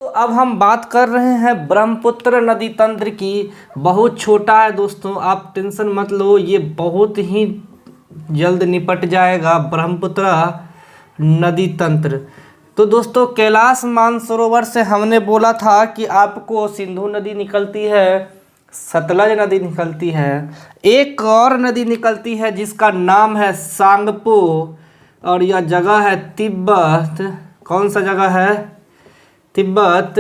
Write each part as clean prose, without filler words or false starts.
तो अब हम बात कर रहे हैं ब्रह्मपुत्र नदी तंत्र की। बहुत छोटा है दोस्तों, आप टेंशन मत लो, ये बहुत ही जल्द निपट जाएगा ब्रह्मपुत्र नदी तंत्र। तो दोस्तों कैलाश मानसरोवर से हमने बोला था कि आपको सिंधु नदी निकलती है, सतलज नदी निकलती है, एक और नदी निकलती है जिसका नाम है सांगपो, और यह जगह है तिब्बत। कौन सा जगह है? तिब्बत।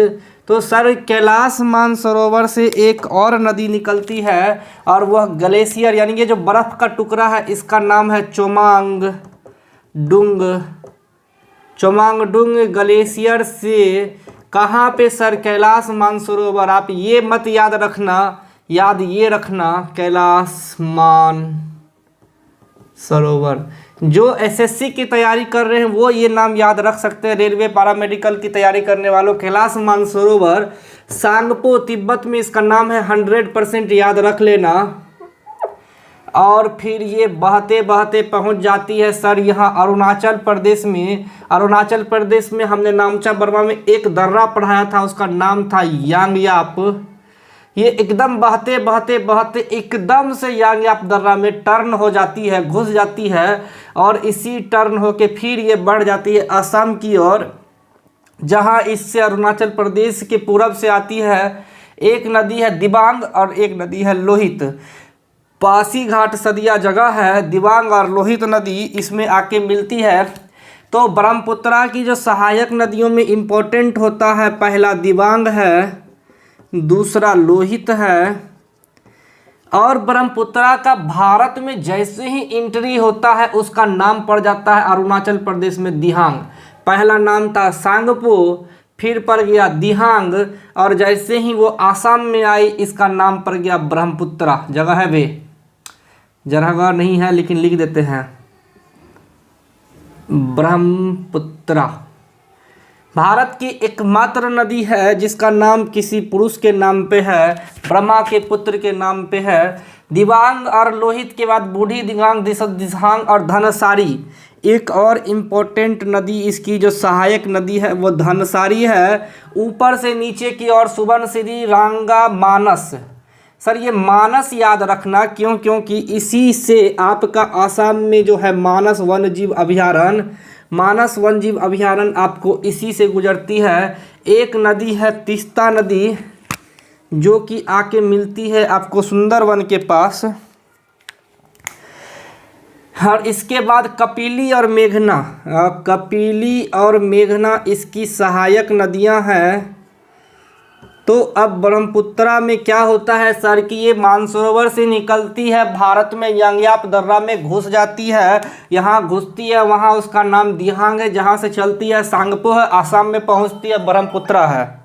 तो सर कैलाश मानसरोवर से एक और नदी निकलती है और वह ग्लेशियर यानी कि जो बर्फ़ का टुकड़ा है इसका नाम है चोमांगडुंग। चोमांगडुंग ग्लेशियर से कहाँ पे सर? कैलाश मानसरोवर। आप ये मत याद रखना, याद ये रखना कैलाश मानसरोवर। जो एसएससी की तैयारी कर रहे हैं वो ये नाम याद रख सकते हैं। रेलवे पैरामेडिकल की तैयारी करने वालों, कैलाश मानसरोवर सांगपो तिब्बत में इसका नाम है, 100% याद रख लेना। और फिर ये बहते बहते पहुंच जाती है सर यहाँ अरुणाचल प्रदेश में। अरुणाचल प्रदेश में हमने नामचा बर्मा में एक दर्रा पढ़ाया था, उसका नाम था यांगयाप। ये एकदम बहते बहते बहते एकदम से यांगयाप दर्रा में टर्न हो जाती है, घुस जाती है, और इसी टर्न होके फिर ये बढ़ जाती है असम की ओर, जहाँ इससे अरुणाचल प्रदेश के पूरब से आती है। एक नदी है दिबांग और एक नदी है लोहित। पासीघाट सदिया जगह है, दिबांग और लोहित नदी इसमें आके मिलती है। तो ब्रह्मपुत्रा की जो सहायक नदियों में इम्पोर्टेंट होता है, पहला दिबांग है, दूसरा लोहित है। और ब्रह्मपुत्रा का भारत में जैसे ही एंट्री होता है उसका नाम पड़ जाता है अरुणाचल प्रदेश में दिहांग। पहला नाम था सांगपो, फिर पड़ गया दिहांग, और जैसे ही वो आसाम में आई इसका नाम पड़ गया ब्रह्मपुत्रा। जगह है वे, जगह नहीं है लेकिन लिख देते हैं ब्रह्मपुत्रा। भारत की एकमात्र नदी है जिसका नाम किसी पुरुष के नाम पे है, ब्रह्मा के पुत्र के नाम पे है। दिबांग और लोहित के बाद बूढ़ी दिगांग, दिसांग और धनसारी। एक और इम्पोर्टेंट नदी इसकी जो सहायक नदी है वो धनसारी है। ऊपर से नीचे की ओर सुबनसिरी, रांगा, मानस। सर ये मानस याद रखना, क्यों? क्योंकि इसी से आपका आसाम में जो है मानस वन्यजीव अभयारण्य, मानस वन्यजीव अभयारण्य आपको इसी से गुजरती है। एक नदी है तीस्ता नदी जो कि आके मिलती है आपको सुंदरवन के पास। और इसके बाद कपिली और मेघना, कपिली और मेघना इसकी सहायक नदियां हैं। तो अब ब्रह्मपुत्रा में क्या होता है सर कि ये मानसरोवर से निकलती है, भारत में यांगयाप दर्रा में घुस जाती है, यहाँ घुसती है, वहाँ उसका नाम दिहांग है, जहाँ से चलती है सांगपो है, आसाम में पहुँचती है ब्रह्मपुत्रा है।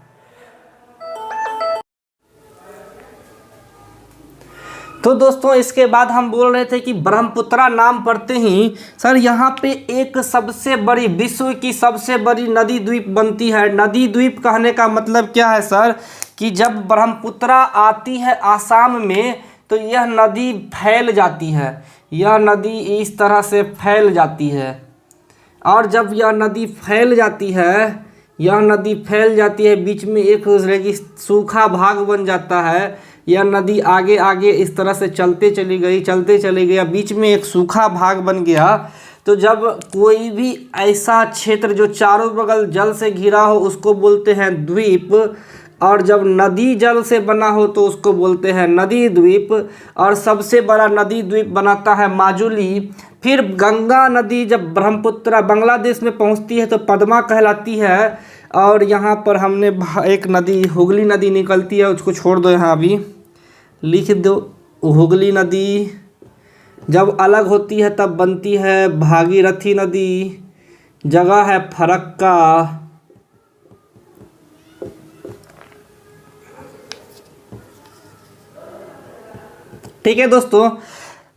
तो दोस्तों इसके बाद हम बोल रहे थे कि ब्रह्मपुत्रा नाम पढ़ते ही सर यहाँ पे एक सबसे बड़ी, विश्व की सबसे बड़ी नदी द्वीप बनती है। नदी द्वीप कहने का मतलब क्या है सर कि जब ब्रह्मपुत्रा आती है आसाम में तो यह नदी फैल जाती है, यह नदी इस तरह से फैल जाती है। और जब यह नदी फैल जाती है, यह नदी फैल जाती है, बीच में एक सूखा भाग बन जाता है। यह नदी आगे आगे इस तरह से चलते चली गई, बीच में एक सूखा भाग बन गया। तो जब कोई भी ऐसा क्षेत्र जो चारों बगल जल से घिरा हो उसको बोलते हैं द्वीप, और जब नदी जल से बना हो तो उसको बोलते हैं नदी द्वीप। और सबसे बड़ा नदी द्वीप बनाता है माजुली। फिर गंगा नदी जब ब्रह्मपुत्रा बांग्लादेश में पहुंचती है तो पद्मा कहलाती है। और यहाँ पर हमने एक नदी हुगली नदी निकलती है, उसको छोड़ दो, यहाँ अभी लिख दो। हुगली नदी जब अलग होती है तब बनती है भागीरथी नदी। जगह है फरक्का। ठीक है दोस्तों,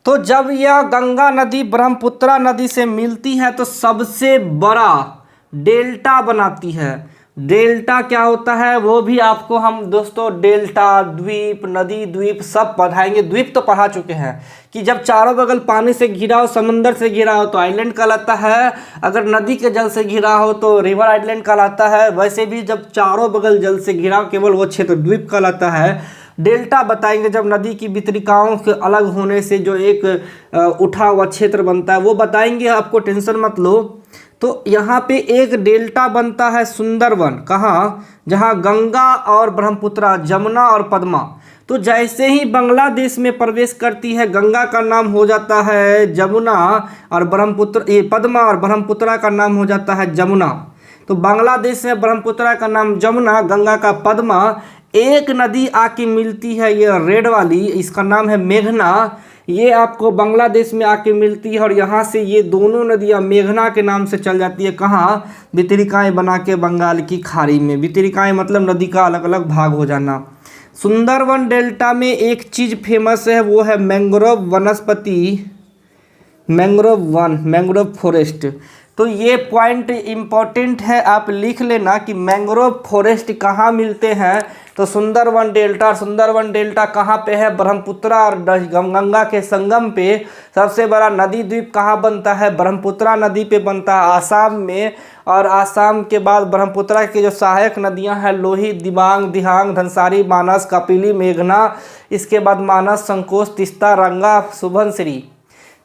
तो जब यह गंगा नदी ब्रह्मपुत्रा नदी से मिलती है तो सबसे बड़ा डेल्टा बनाती है। डेल्टा क्या होता है वो भी आपको हम दोस्तों डेल्टा, द्वीप, नदी, द्वीप सब पढ़ाएंगे। द्वीप तो पढ़ा चुके हैं कि जब चारों बगल पानी से घिरा हो, समंदर से घिरा हो तो आइलैंड कहलाता है, अगर नदी के जल से घिरा हो तो रिवर आइलैंड कहलाता है। वैसे भी जब चारों बगल जल से घिरा हो केवल वो क्षेत्र द्वीप कहलाता है। डेल्टा बताएंगे जब नदी की वितरिकाओं के अलग होने से जो एक उठा हुआ क्षेत्र बनता है वो बताएंगे, आपको टेंशन मत लो। तो यहाँ पे एक डेल्टा बनता है सुंदरवन, कहाँ, जहाँ गंगा और ब्रह्मपुत्रा, जमुना और पद्मा। तो जैसे ही बांग्लादेश में प्रवेश करती है गंगा का नाम हो जाता है जमुना और ब्रह्मपुत्र, ये पद्मा और ब्रह्मपुत्रा का नाम हो जाता है जमुना। तो बांग्लादेश में ब्रह्मपुत्रा का नाम जमुना, गंगा का पद्मा। एक नदी आके मिलती है ये रेड वाली, इसका नाम है मेघना। ये आपको बांग्लादेश में आके मिलती है और यहाँ से ये दोनों नदियाँ मेघना के नाम से चल जाती है, कहाँ, वितरिकाएँ बना के बंगाल की खाड़ी में। वितरिकाएँ मतलब नदी का अलग अलग भाग हो जाना। सुंदरवन डेल्टा में एक चीज़ फेमस है वो है मैंग्रोव वनस्पति, मैंग्रोव फॉरेस्ट। तो ये पॉइंट इम्पॉर्टेंट है, आप लिख लेना कि मैंग्रोव फॉरेस्ट कहाँ मिलते हैं। तो सुंदरवन डेल्टा कहाँ पे है, ब्रह्मपुत्रा और गंगा के संगम पे। सबसे बड़ा नदी द्वीप कहाँ बनता है, ब्रह्मपुत्रा नदी पे बनता है, आसाम में। और आसाम के बाद ब्रह्मपुत्रा की जो सहायक नदियाँ हैं लोहित, दिबांग, दिहांग, धनसारी, मानस, कपिली, मेघना, इसके बाद मानस, संकोच, तिस्ता, रंगा, सुबनसिरी।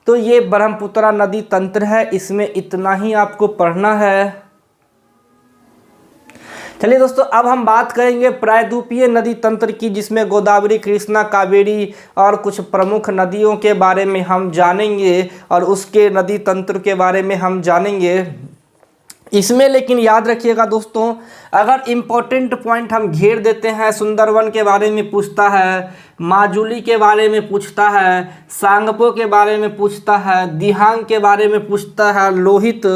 तो ये ब्रह्मपुत्रा नदी तंत्र है, इसमें इतना ही आपको पढ़ना है। चलिए दोस्तों अब हम बात करेंगे प्रायद्वीपीय नदी तंत्र की, जिसमें गोदावरी, कृष्णा, कावेरी और कुछ प्रमुख नदियों के बारे में हम जानेंगे और उसके नदी तंत्र के बारे में हम जानेंगे इसमें। लेकिन याद रखिएगा दोस्तों, अगर इम्पोर्टेंट पॉइंट हम घेर देते हैं, सुंदरवन के बारे में पूछता है, माजुली के बारे में पूछता है, सांगपो के बारे में पूछता है, दिहांग के बारे में पूछता है, लोहित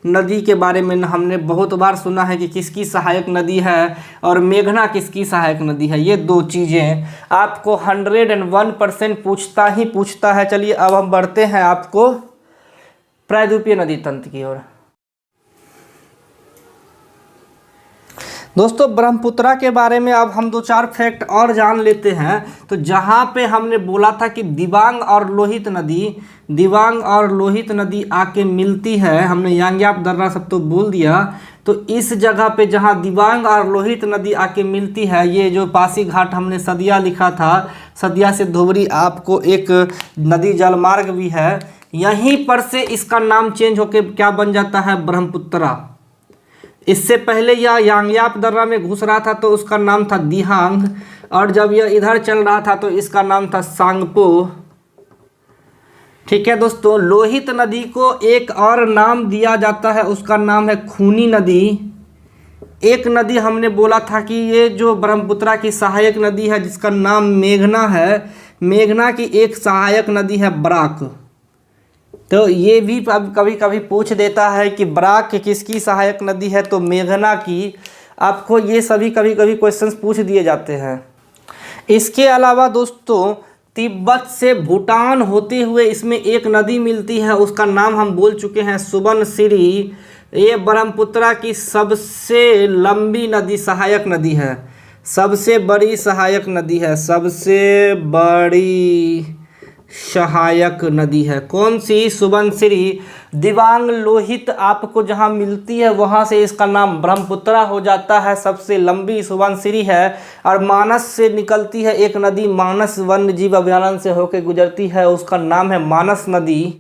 नदी के बारे में हमने बहुत बार सुना है कि किसकी सहायक नदी है, और मेघना किसकी सहायक नदी है। ये दो चीज़ें आपको 101% पूछता है। चलिए अब हम बढ़ते हैं आपको प्रायद्वीपीय नदी तंत्र की ओर। दोस्तों ब्रह्मपुत्रा के बारे में अब हम 2-4 फैक्ट और जान लेते हैं। तो जहाँ पे हमने बोला था कि दिबांग और लोहित नदी आके मिलती है, हमने यांग्याप दर्रा सब तो बोल दिया। तो इस जगह पे जहाँ दिबांग और लोहित नदी आके मिलती है, ये जो पासीघाट हमने सदिया लिखा था, सदिया से धोबरी आपको एक नदी जलमार्ग भी है, यहीं पर से इसका नाम चेंज होके क्या बन जाता है, ब्रह्मपुत्रा। इससे पहले यह यांग्याप दर्रा में घुस रहा था तो उसका नाम था दिहांग, और जब यह इधर चल रहा था तो इसका नाम था सांगपो। ठीक है दोस्तों, लोहित नदी को एक और नाम दिया जाता है, उसका नाम है खूनी नदी। एक नदी हमने बोला था कि ये जो ब्रह्मपुत्रा की सहायक नदी है जिसका नाम मेघना है, मेघना की एक सहायक नदी है बराक। तो ये भी कभी कभी पूछ देता है कि बराक किसकी सहायक नदी है, तो मेघना की। आपको ये सभी कभी कभी क्वेश्चंस पूछ दिए जाते हैं। इसके अलावा दोस्तों तिब्बत से भूटान होते हुए इसमें एक नदी मिलती है, उसका नाम हम बोल चुके हैं, सुबनसिरी। ये ब्रह्मपुत्रा की सबसे लंबी नदी, सहायक नदी है, सबसे बड़ी सहायक नदी है, सबसे बड़ी सहायक नदी है। कौन सी, सुबनसिरी। दिबांग लोहित आपको जहाँ मिलती है वहाँ से इसका नाम ब्रह्मपुत्रा हो जाता है, सबसे लंबी सुबनसिरी है। और मानस से निकलती है एक नदी, मानस वन्य जीव अभयारण्य से होकर गुजरती है, उसका नाम है मानस नदी।